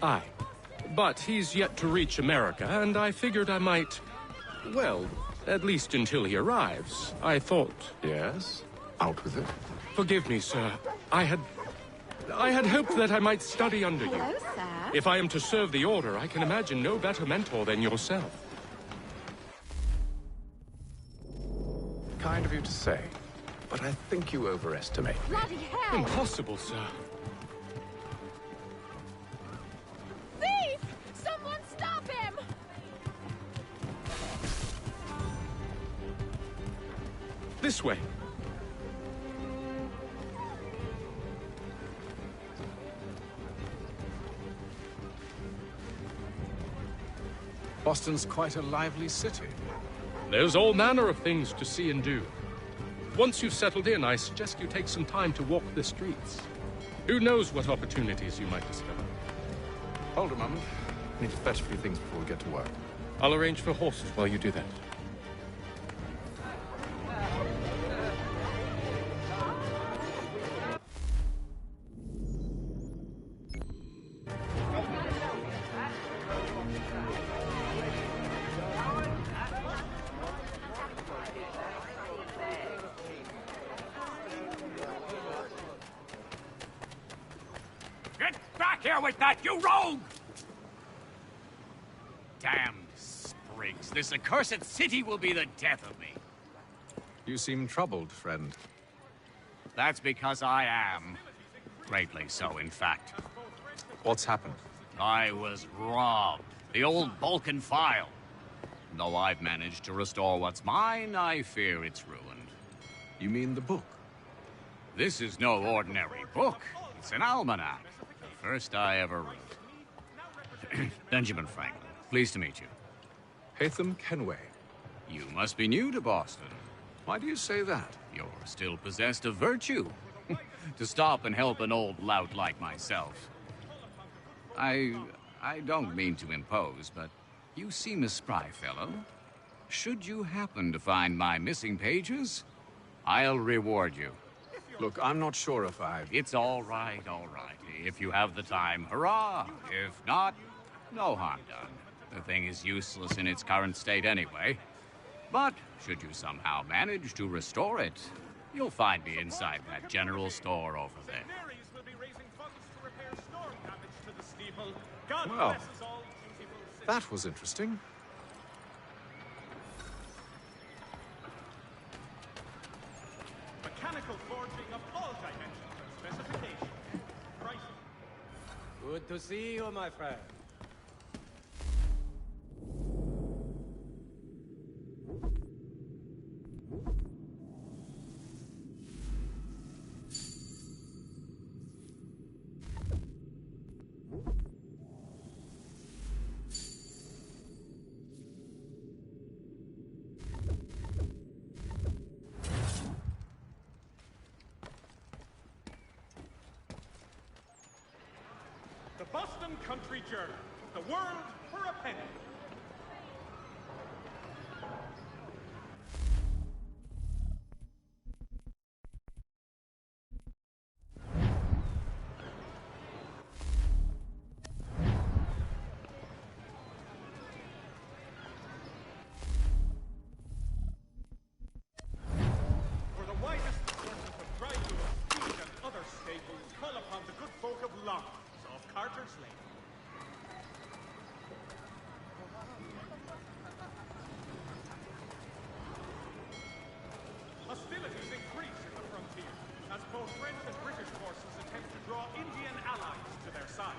Aye. But he's yet to reach America, and I figured I might... Well, at least until he arrives, I thought... Yes? Out with it. Forgive me, sir. I had hoped that I might study under you. Hello, sir. If I am to serve the Order, I can imagine no better mentor than yourself. Kind of you to say, but I think you overestimate me. Bloody hell! Impossible, sir. Thief! Someone stop him! This way. Boston's quite a lively city. There's all manner of things to see and do. Once you've settled in, I suggest you take some time to walk the streets. Who knows what opportunities you might discover. Hold a moment. I need to fetch a few things before we get to work. I'll arrange for horses while you do that. With that, you rogue! Damned sprigs. This accursed city will be the death of me. You seem troubled, friend. That's because I am. Greatly so, in fact. What's happened? I was robbed. The old Balkan file. Though I've managed to restore what's mine, I fear it's ruined. You mean the book? This is no ordinary book. It's an almanac. First I ever wrote. Benjamin Franklin, pleased to meet you. Hatham Kenway. You must be new to Boston. Why do you say that? You're still possessed of virtue. To stop and help an old lout like myself. I don't mean to impose, but you seem a spry fellow. Should you happen to find my missing pages, I'll reward you. Look, I'm not sure if I... It's all right, all right. If you have the time, hurrah! If not, no harm done. The thing is useless in its current state anyway. But should you somehow manage to restore it, you'll find me inside that general store over there. Well, that was interesting. Mechanical forging of all dimensions and specifications. Pricing. Good to see you, my friend. The Boston Country Journal. The world for a penny. For the widest assortment of dry goods, feed and other staples, call upon the good folk of Long. Carter's Lane. Hostilities increase at the frontier as both French and British forces attempt to draw Indian allies to their side.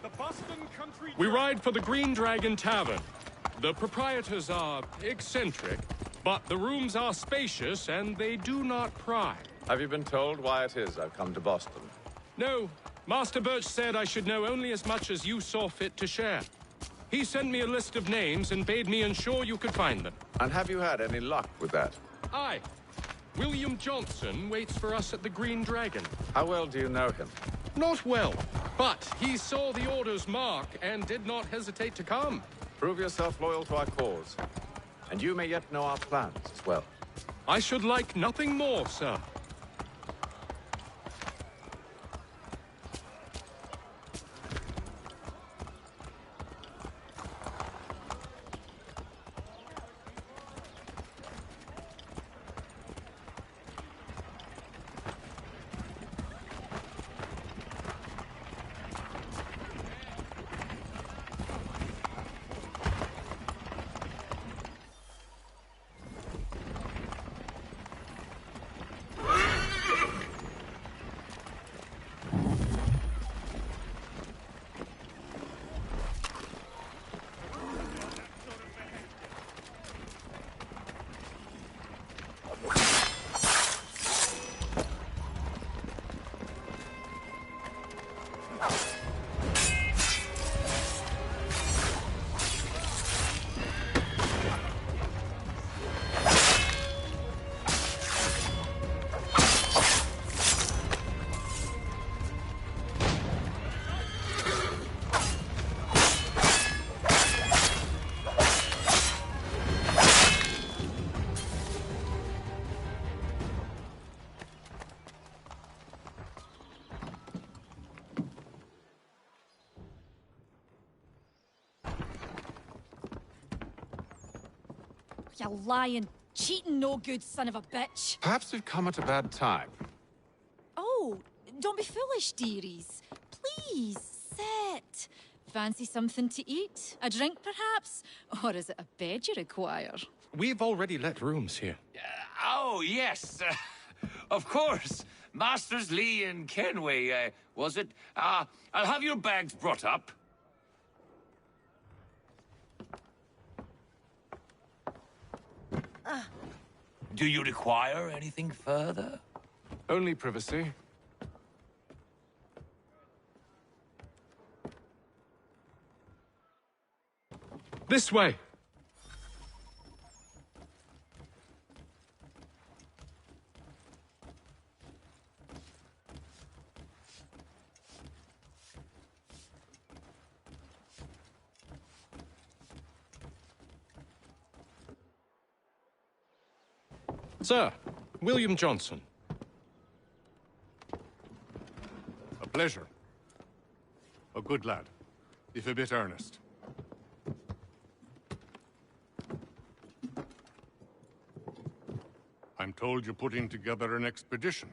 The Boston Country... We ride for the Green Dragon Tavern. The proprietors are eccentric, but the rooms are spacious and they do not pry. Have you been told why it is I've come to Boston? No. Master Birch said I should know only as much as you saw fit to share. He sent me a list of names and bade me ensure you could find them. And have you had any luck with that? Aye. William Johnson waits for us at the Green Dragon. How well do you know him? Not well, but he saw the Order's mark and did not hesitate to come. Prove yourself loyal to our cause. And you may yet know our plans as well. I should like nothing more, sir. You lying, cheating, no good son of a bitch. Perhaps we've come at a bad time. Oh, don't be foolish, dearies. Please, sit. Fancy something to eat? A drink, perhaps? Or is it a bed you require? We've already let rooms here. Oh, yes. Of course. Masters Lee and Kenway, was it? I'll have your bags brought up. Do you require anything further? Only privacy. This way! Sir, William Johnson. A pleasure. A good lad, if a bit earnest. I'm told you're putting together an expedition.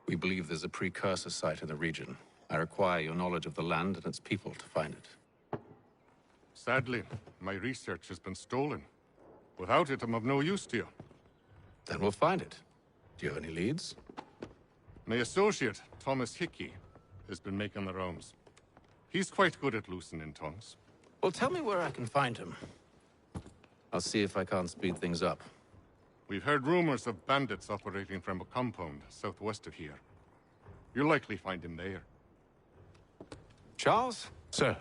We believe there's a precursor site in the region. I require your knowledge of the land and its people to find it. Sadly, my research has been stolen. Without it, I'm of no use to you. Then we'll find it. Do you have any leads? My associate, Thomas Hickey, has been making the rounds. He's quite good at loosening tongues. Well, tell me where I can find him. I'll see if I can't speed things up. We've heard rumors of bandits operating from a compound southwest of here. You'll likely find him there. Charles? Sir.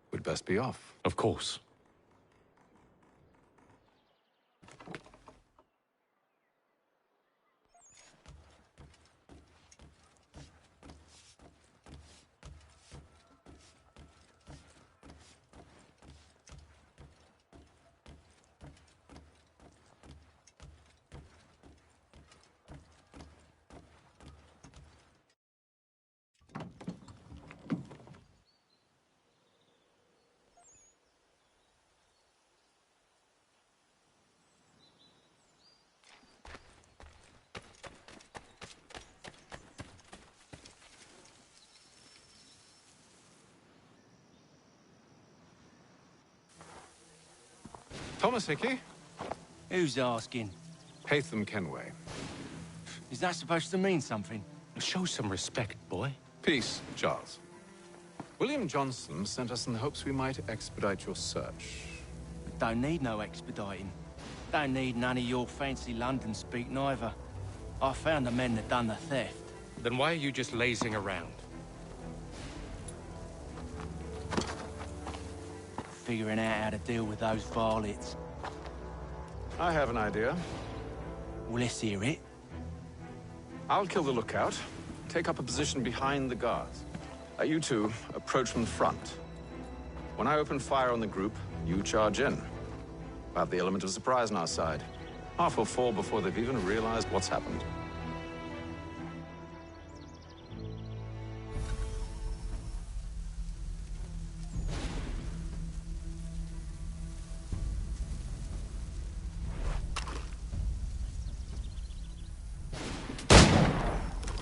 We'd best be off. Of course. Thomas Hickey? Who's asking? Haytham Kenway. Is that supposed to mean something? Show some respect, boy. Peace, Charles. William Johnson sent us in the hopes we might expedite your search. Don't need no expediting. Don't need none of your fancy London speak neither. I found the men that done the theft. Then why are you just lazing around? Figuring out how to deal with those varlets. I have an idea. Well, let's hear it. I'll kill the lookout, take up a position behind the guards. You two approach from the front. When I open fire on the group, you charge in. We'll have the element of surprise on our side. Half will fall before they've even realized what's happened.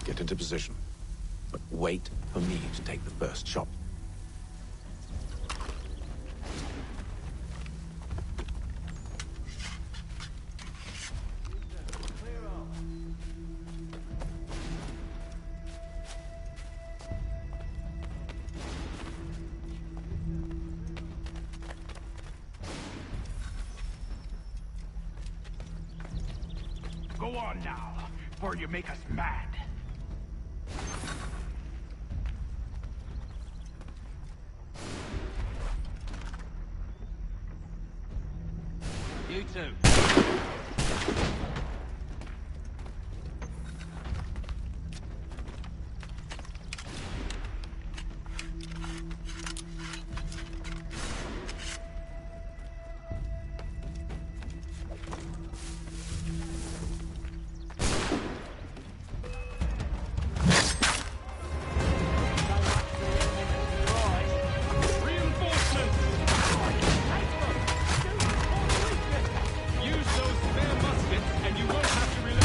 Get into position. But wait for me to take the first shot. Go on now, before you make us mad. You too. Reinforcements! Use those spare muskets and you won't have to reload.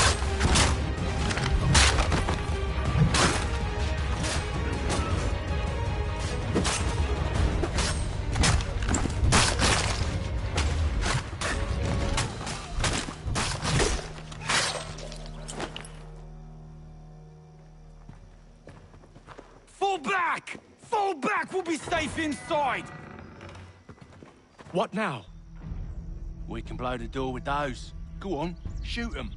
Fall back! Fall back! We'll be safe inside! What now? We can blow the door with those. Go on, shoot them.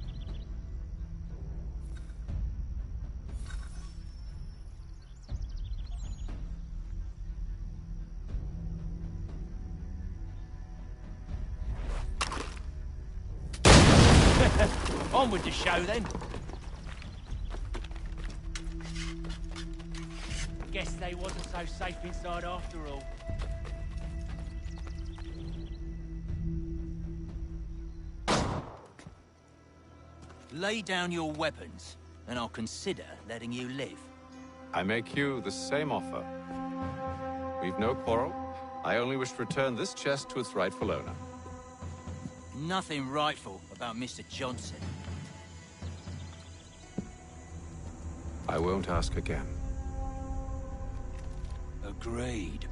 On with the show then. Guess they wasn't so safe inside after all. Lay down your weapons, and I'll consider letting you live. I make you the same offer. We've no quarrel. I only wish to return this chest to its rightful owner. Nothing rightful about Mr. Johnson. I won't ask again. Agreed.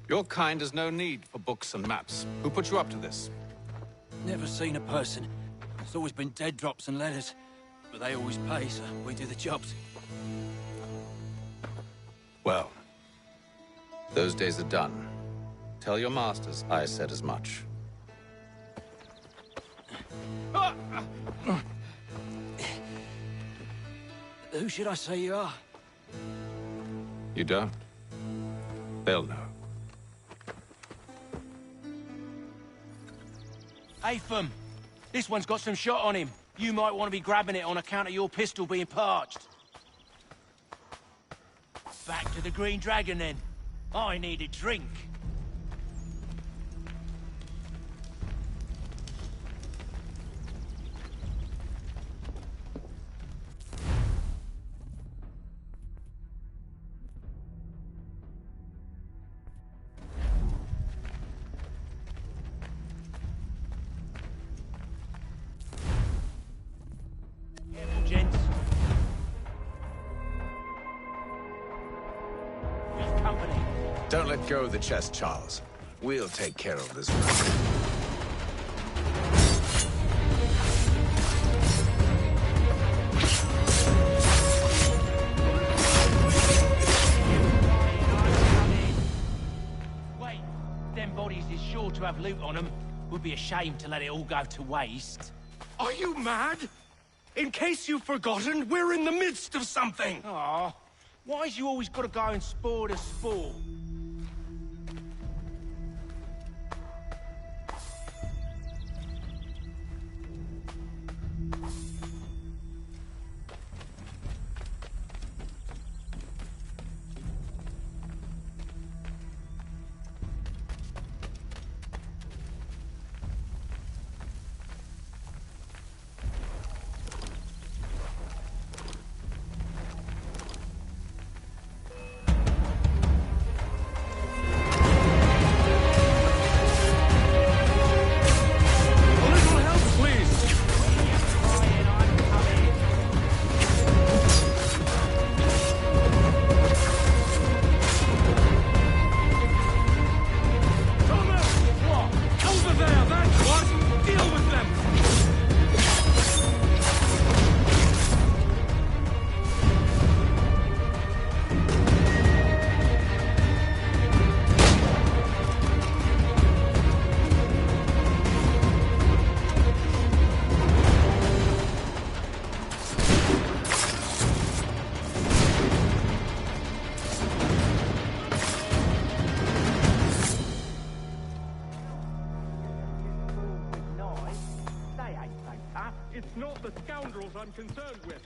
Your kind has no need for books and maps. Who put you up to this? Never seen a person. It's always been dead drops and letters. But they always pay, so we do the jobs. Well, those days are done. Tell your masters I said as much. Who should I say you are? You don't? They'll know. Atham, this one's got some shot on him. You might want to be grabbing it on account of your pistol being parched. Back to the Green Dragon, then. I need a drink. Careful, gents. We've company. Don't let go of the chest, Charles. We'll take care of this one. sure to have loot on them. Would be a shame to let it all go to waste. Are you mad? In case you've forgotten, we're in the midst of something! Aw, why's you always gotta go and spoil the sport? A little help, please! Thomas! What? Over there, that's what! Deal with them! It's not the scoundrels I'm concerned with.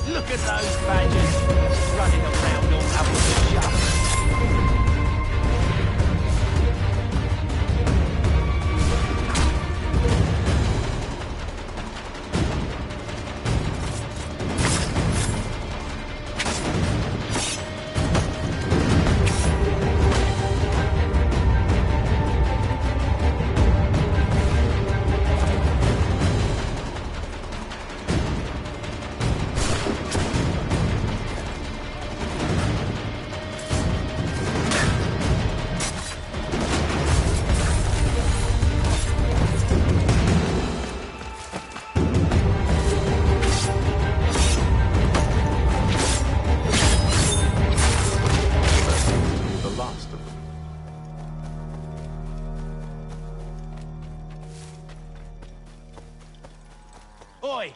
Look at those badgers running around all up the shop. The last of them. Oi!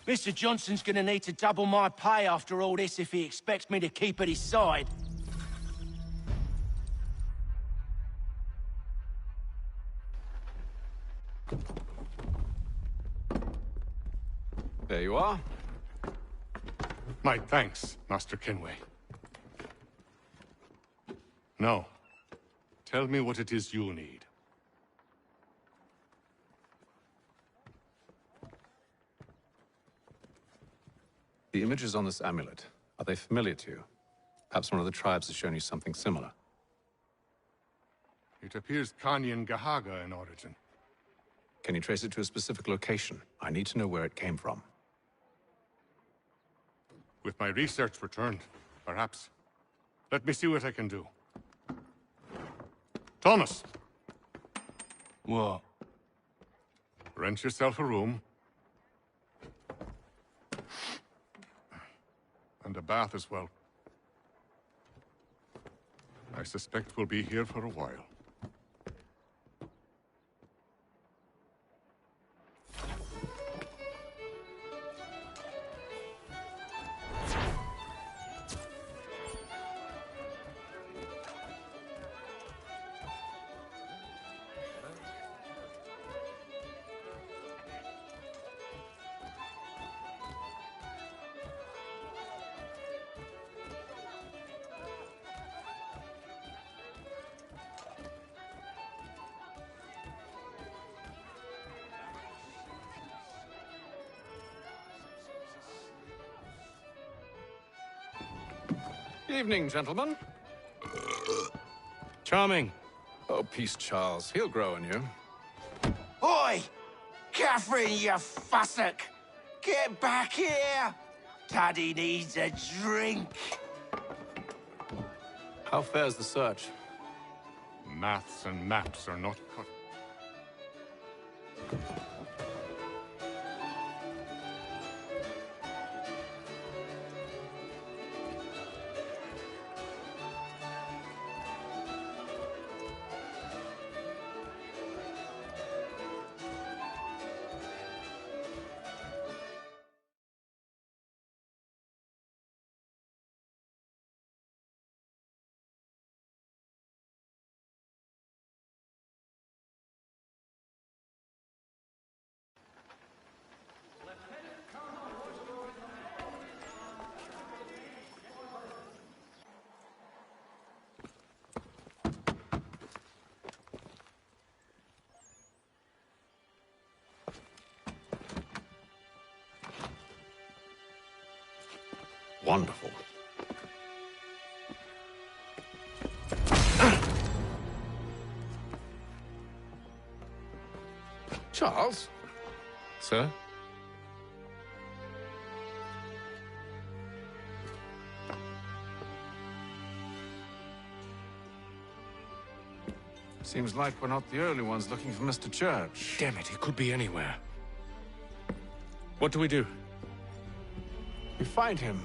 Mr. Johnson's gonna need to double my pay after all this if he expects me to keep at his side. There you are. My thanks, Master Kenway. Now, tell me what it is you need. The images on this amulet, are they familiar to you? Perhaps one of the tribes has shown you something similar. It appears Kanyan Gahaga in origin. Can you trace it to a specific location? I need to know where it came from. With my research returned, perhaps. Let me see what I can do. Thomas! What? Rent yourself a room. And a bath as well. I suspect we'll be here for a while. Evening, gentlemen. Charming. Oh, peace, Charles. He'll grow on you. Oi! Catherine, you fussock! Get back here! Daddy needs a drink. How fares the search? Maths and maps are not cut. Wonderful. Charles? Sir? Seems like we're not the only ones looking for Mr. Church. Damn it, he could be anywhere. What do we do? We find him.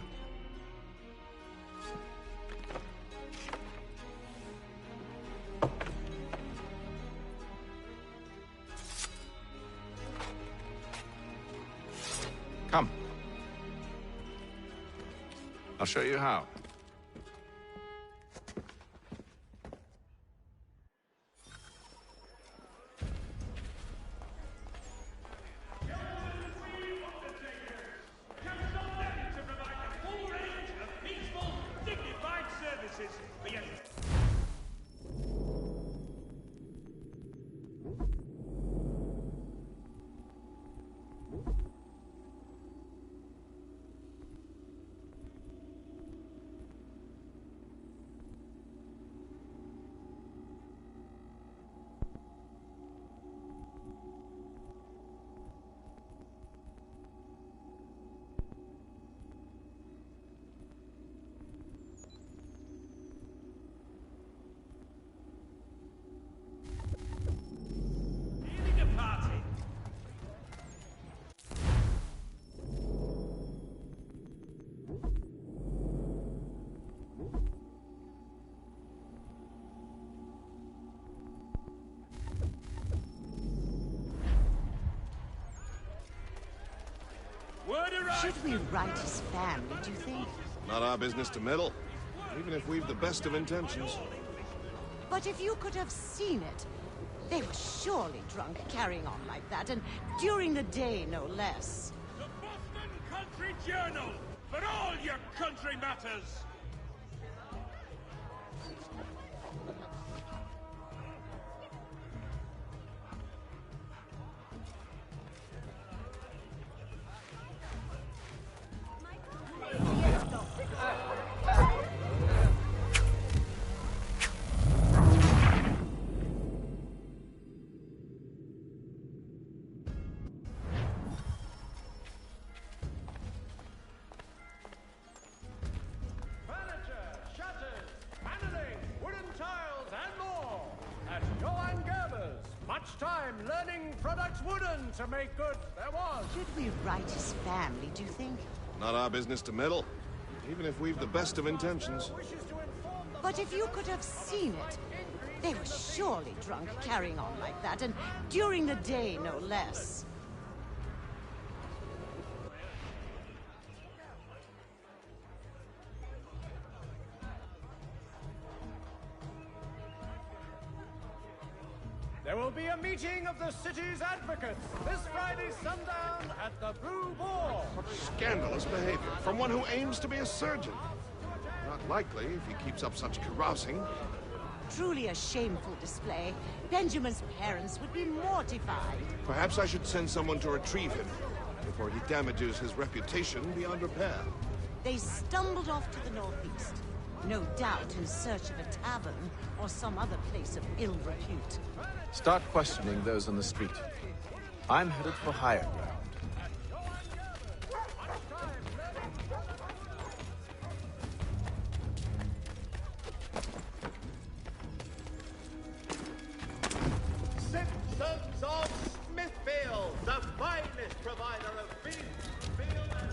Come. I'll show you how. Should we write his family, do you think? Not our business to meddle, even if we've the best of intentions. But if you could have seen it, they were surely drunk carrying on like that, and during the day, no less. The Boston Country Journal, for all your country matters. To make good, there was. Should we write his family, do you think? Not our business to meddle, even if we've the best of intentions. But if you could have seen it, they were surely drunk carrying on like that, and during the day, no less. There will be a meeting of the city's advocates this Friday sundown at the Blue Boar. Scandalous behavior from one who aims to be a surgeon. Not likely if he keeps up such carousing. Truly a shameful display. Benjamin's parents would be mortified. Perhaps I should send someone to retrieve him before he damages his reputation beyond repair. They stumbled off to the northeast. No doubt in search of a tavern or some other place of ill repute. Start questioning those on the street. I'm headed for higher ground. Simpsons of Smithfield, the finest provider of beef, veal, and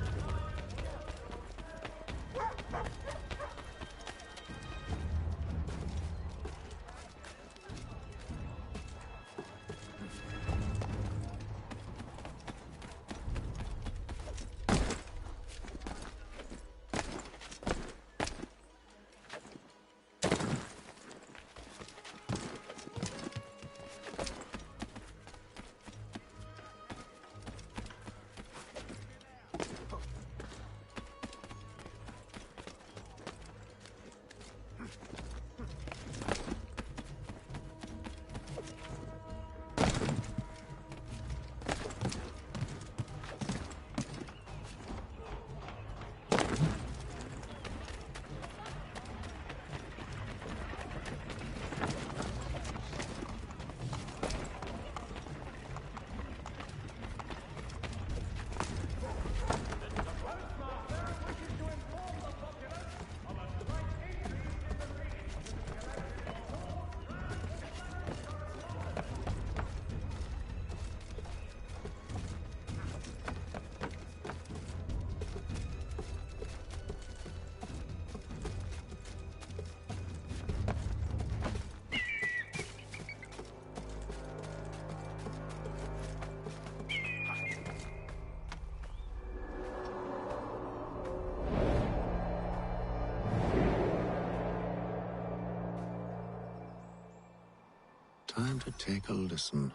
Time to take a listen.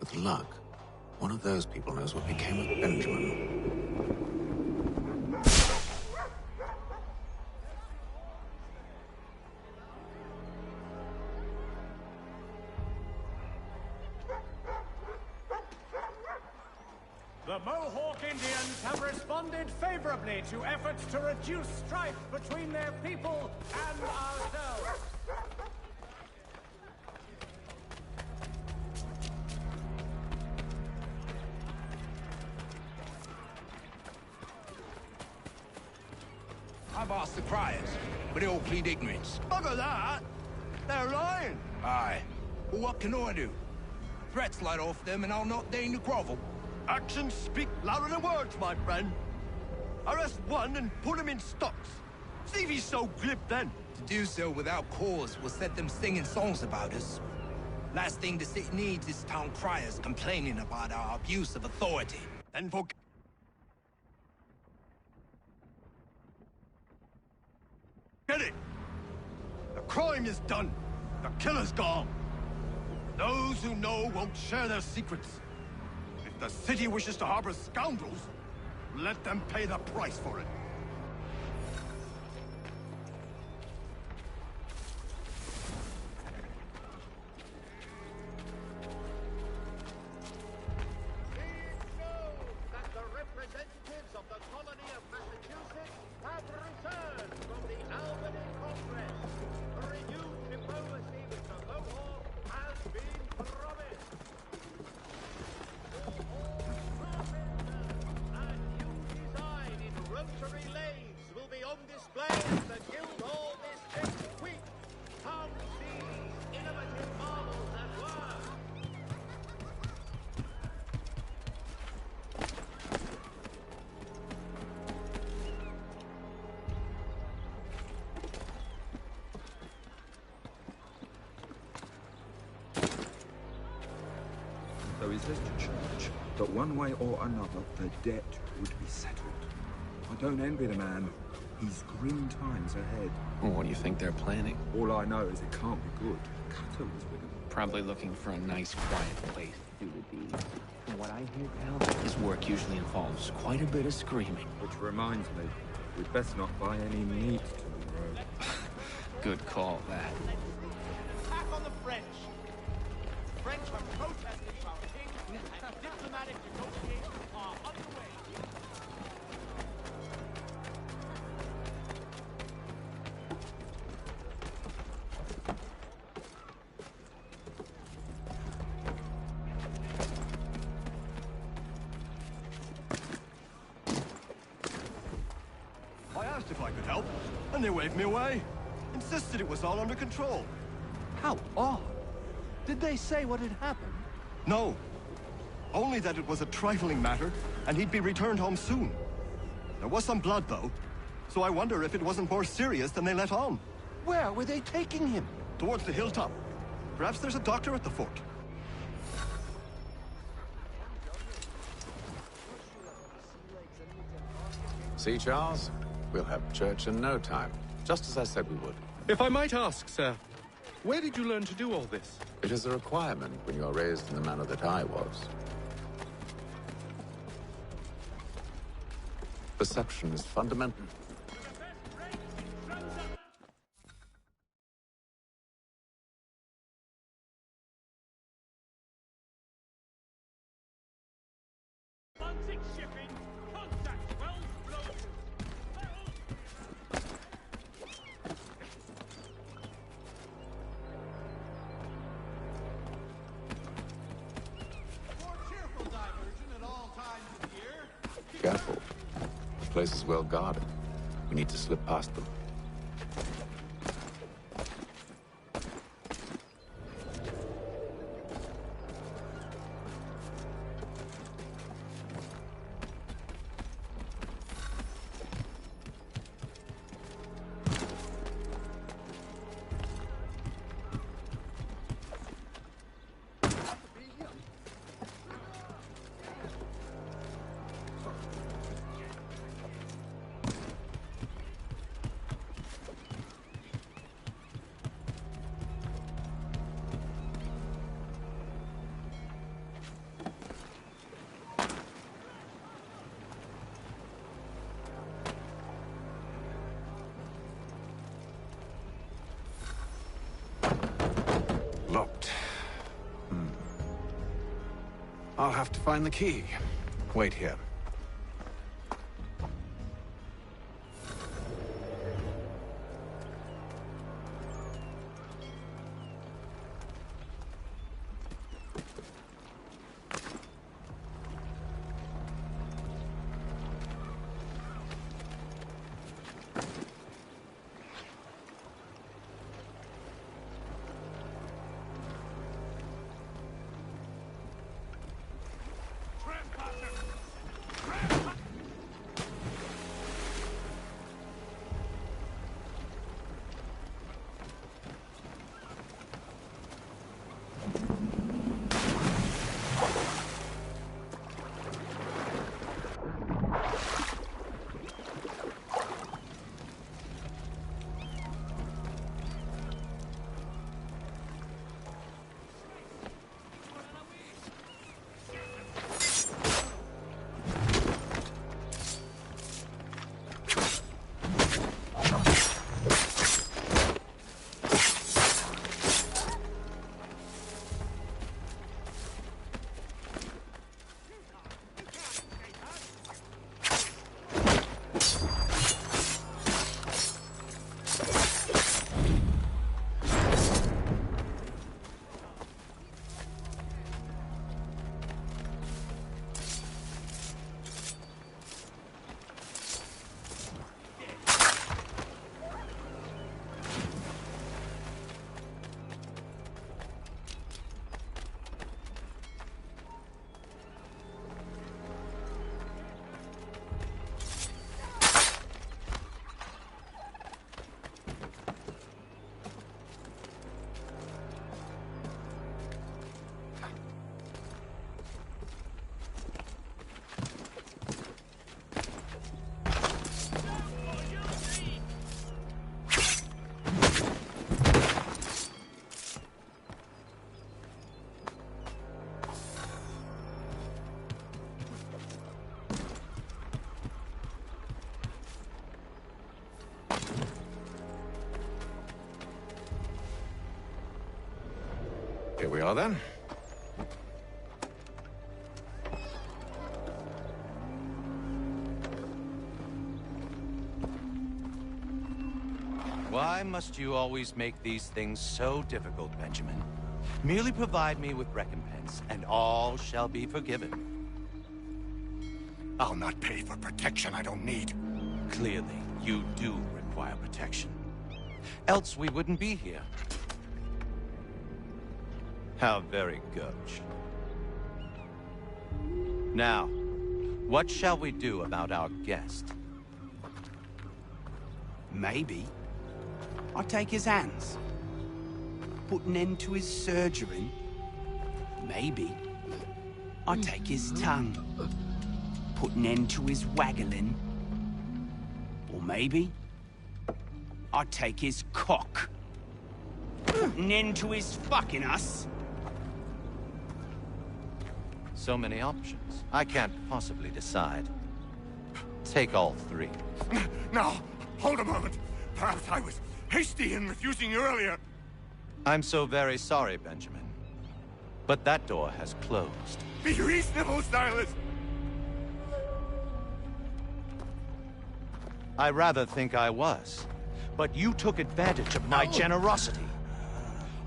With luck, one of those people knows what became of Benjamin. The Mohawk Indians have responded favorably to efforts to reduce strife between their people and ourselves. I've asked the criers, but they all plead ignorance. Bugger that! They're lying! Aye. Well, what can I do? Threats light off them and I'll not deign to grovel. Actions speak louder than words, my friend. Arrest one and put him in stocks. See if he's so glib then. To do so without cause will set them singing songs about us. Last thing the city needs is town criers complaining about our abuse of authority. Then for... Get it! The crime is done. The killer's gone. Those who know won't share their secrets. If the city wishes to harbor scoundrels, let them pay the price for it. That the representatives of the colony of Massachusetts have returned from the Albany Congress. A renewed diplomacy with the Mohawk has been promised. A new design in rotary lathes will be on display at the Guildhall this next week. Come see these innovative marvels at work. So he says to church that one way or another the debt would be settled. I don't envy the man. He's grim times ahead. Well, what do you think they're planning? All I know is it can't be good. Cutter was with him. Probably looking for a nice, quiet place to do the deed. From what I hear, pal, his work usually involves quite a bit of screaming. Which reminds me, we'd best not buy any meat tomorrow. Good call, that. Attack on the French. The French have protested to our king, and diplomatic negotiations are underway. Then they waved me away. Insisted it was all under control. How odd. Did they say what had happened? No. Only that it was a trifling matter, and he'd be returned home soon. There was some blood, though, so I wonder if it wasn't more serious than they let on. Where were they taking him? Towards the hilltop. Perhaps there's a doctor at the fort. See, Charles? We'll have church in no time, just as I said we would. If I might ask, sir, where did you learn to do all this? It is a requirement when you are raised in the manner that I was. Perception is fundamental. Careful. The place is well guarded. We need to slip past them. Locked. I'll have to find the key. Wait here. Here we are, then. Why must you always make these things so difficult, Benjamin? Merely provide me with recompense, and all shall be forgiven. I'll not pay for protection I don't need. Clearly, you do remember. require protection. Else we wouldn't be here. How very gauche. Now, what shall we do about our guest? Maybe I'll take his hands. Put an end to his surgery. Maybe I'll take his tongue. Put an end to his waggling. Or maybe I'll take his cock. Put an end to his fucking us. So many options. I can't possibly decide. Take all three. Now, hold a moment. Perhaps I was hasty in refusing you earlier. I'm so very sorry, Benjamin. But that door has closed. Be reasonable, Silas. I rather think I was. But you took advantage of my generosity.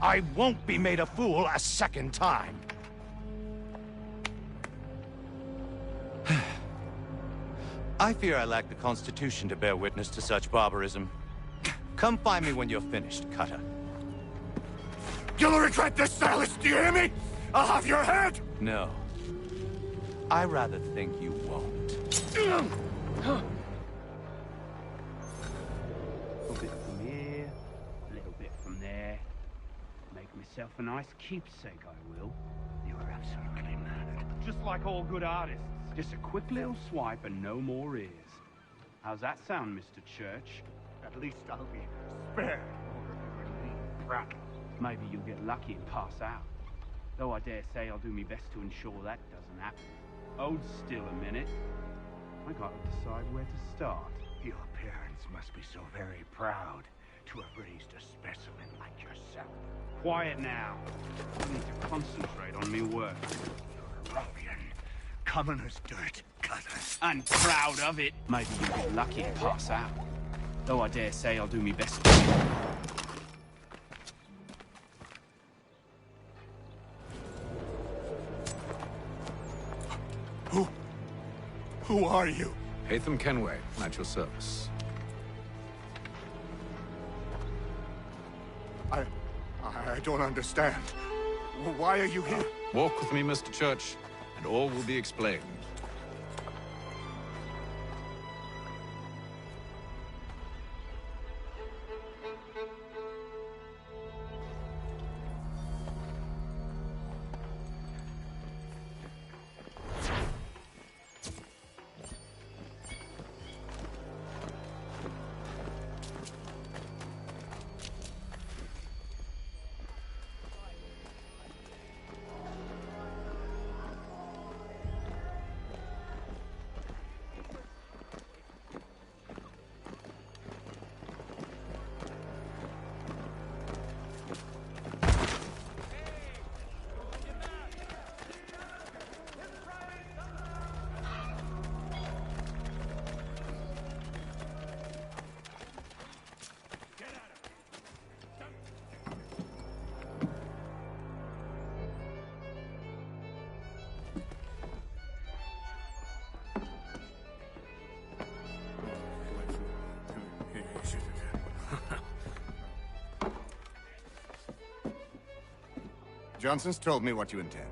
I won't be made a fool a second time. I fear I lack the constitution to bear witness to such barbarism. Come find me when you're finished, Cutter. You'll regret this, Silas, do you hear me? I'll have your head! No. I rather think you won't. A little bit from here, a little bit from there. Make myself a nice keepsake, I will. You are absolutely mad. Just like all good artists. Just a quick little swipe and no more ears. How's that sound, Mr. Church? At least I'll be spared over your brat. Maybe you'll get lucky and pass out. Though I dare say I'll do my best to ensure that doesn't happen. Hold still a minute. I gotta decide where to start. Your parents must be so very proud to have raised a specimen like yourself. Quiet now. I need to concentrate on me work. You're a ruffian. Common as dirt, Cutter. And proud of it. Maybe you'll get lucky and pass out. Though I dare say I'll do my best to... Who are you? Haytham Kenway, at your service. I don't understand. Why are you here? Walk with me, Mr. Church, and all will be explained. Johnson's told me what you intend.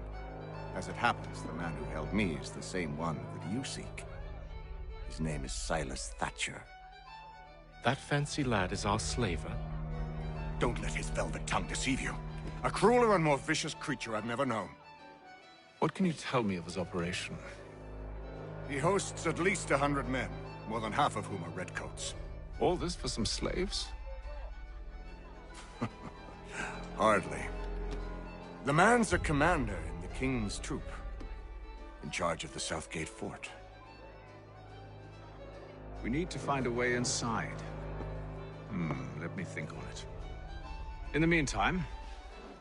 As it happens, the man who held me is the same one that you seek. His name is Silas Thatcher. That fancy lad is our slaver? Don't let his velvet tongue deceive you. A crueler and more vicious creature I've never known. What can you tell me of his operation? He hosts at least 100 men, more than half of whom are redcoats. All this for some slaves? Hardly. The man's a commander in the King's troop, in charge of the Southgate Fort. We need to find a way inside. Let me think on it. In the meantime,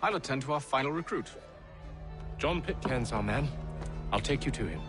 I'll attend to our final recruit. John Pitcairn's our man. I'll take you to him.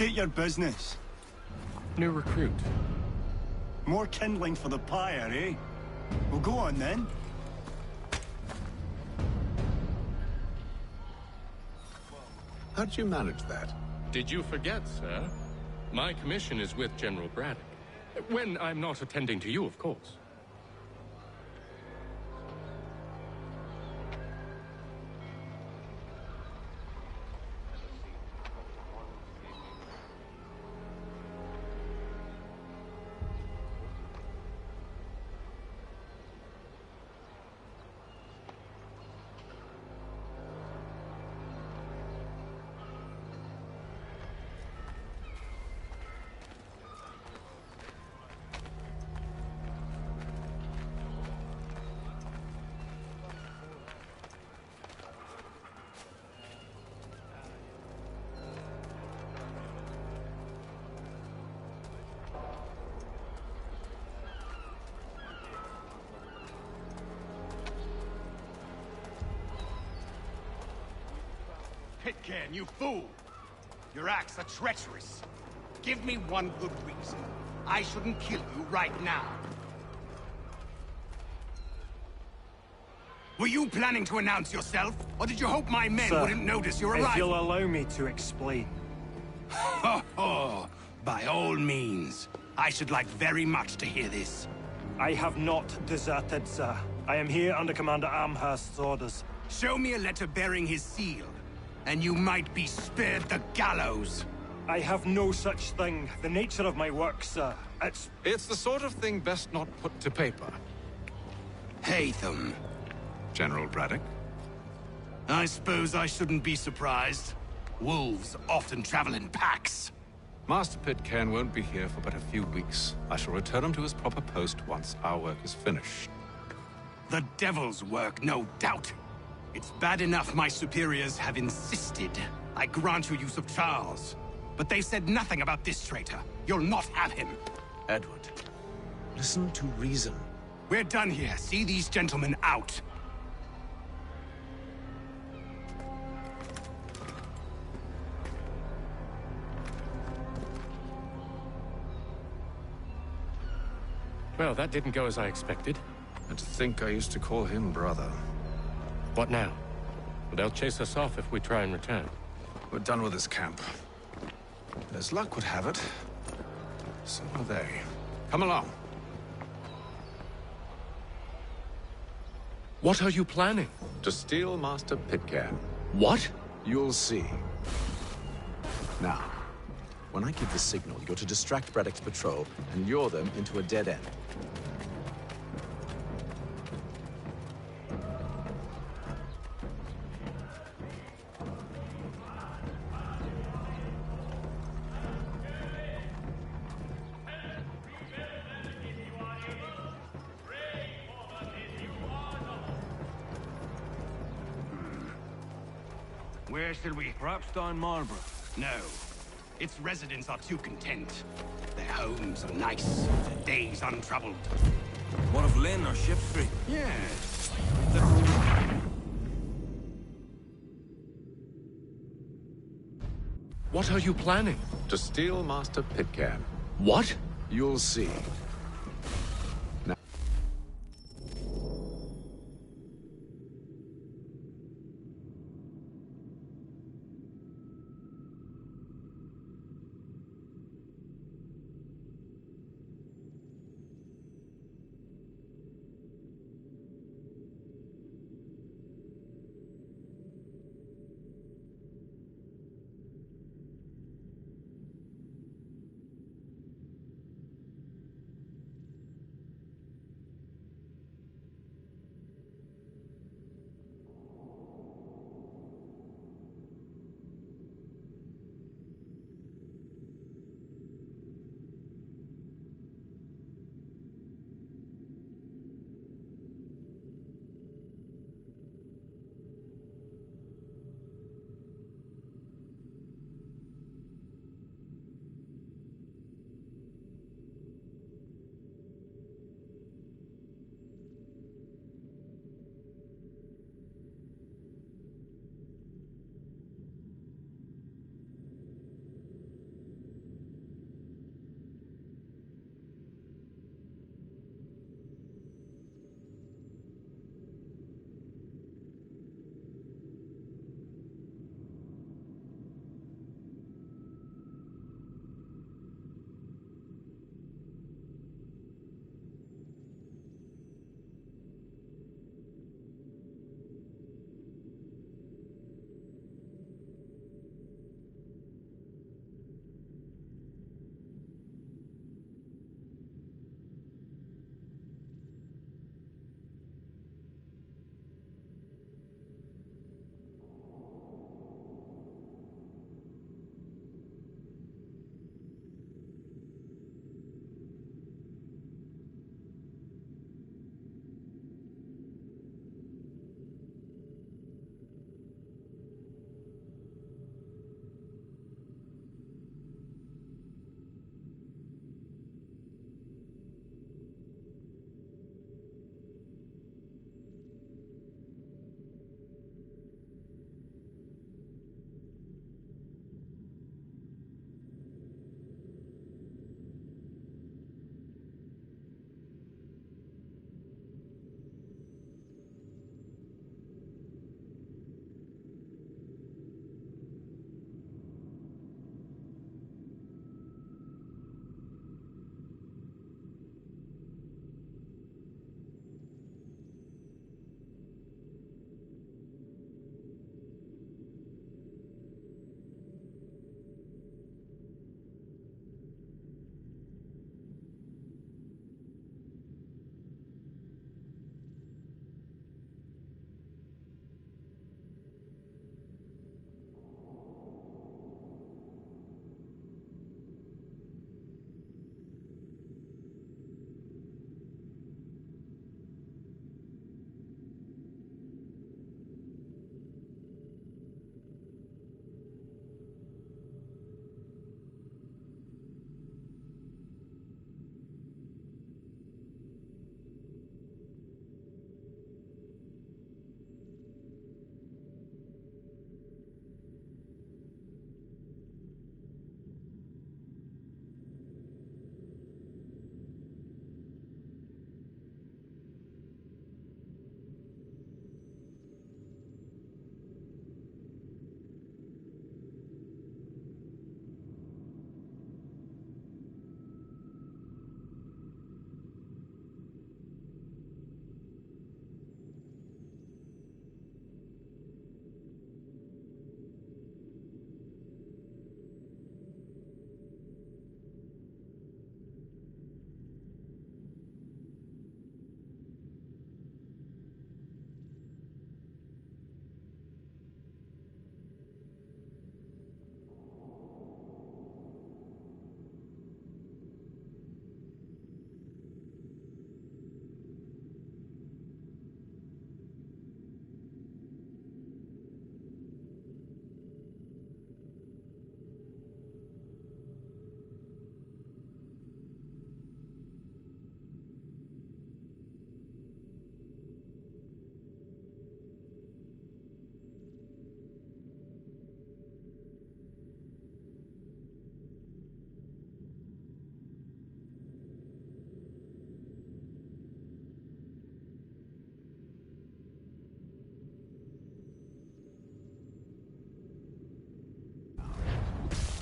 State your business. New recruit. More kindling for the pyre, eh? Well, go on then. How did you manage that? Did you forget, sir? My commission is with General Braddock. When I'm not attending to you, of course. Pitcairn, you fool! Your acts are treacherous. Give me one good reason. I shouldn't kill you right now. Were you planning to announce yourself? Or did you hope my men wouldn't notice your arrival? If you'll allow me to explain. Oh, by all means. I should like very much to hear this. I have not deserted, sir. I am here under Commander Amherst's orders. Show me a letter bearing his seal, and you might be spared the gallows. I have no such thing. The nature of my work, sir, It's the sort of thing best not put to paper. Hatham. General Braddock? I suppose I shouldn't be surprised. Wolves often travel in packs. Master Pitcairn won't be here for but a few weeks. I shall return him to his proper post once our work is finished. The devil's work, no doubt. It's bad enough my superiors have insisted I grant you use of Charles. But they said nothing about this traitor. You'll not have him. Edward, listen to reason. We're done here. See these gentlemen out. Well, that didn't go as I expected. And to think I used to call him brother. What now? They'll chase us off if we try and return. We're done with this camp. As luck would have it, so are they. Come along. What are you planning? To steal Master Pitcairn. What? You'll see. Now, when I give the signal, you're to distract Braddock's patrol and lure them into a dead end. Where shall we? Perhaps down Marlborough. No. Its residents are too content. Their homes are nice, their days untroubled. What of Lynn or Ship Street? Yes. What are you planning? To steal Master Pitcairn. What? You'll see. Now.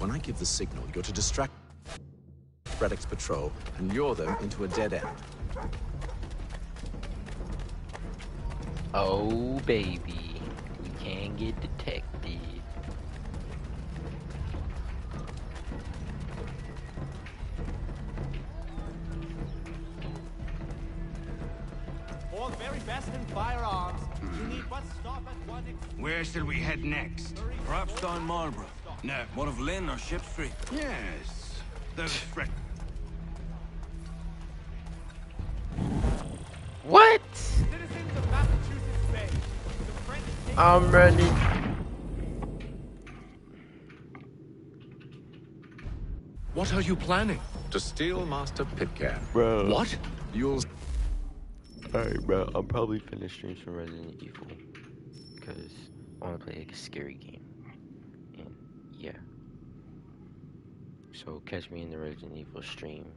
When I give the signal, you're to distract Braddock's patrol and lure them into a dead end. Oh, baby. We can get detected. For the very best in firearms, you need but stop at one. Where shall we head next? Perhaps down Marlborough. No, one of Lynn or Ship Street. Yes. Those friends. What? Citizens of Massachusetts Bay, the French state I'm ready. What are you planning? To steal Master Pitcairn. Bro. What? You'll... Alright, bro. I'm probably finna stream some Resident Evil. Because I want to play like a scary game. And yeah. So catch me in the Resident Evil stream.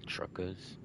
Truckers.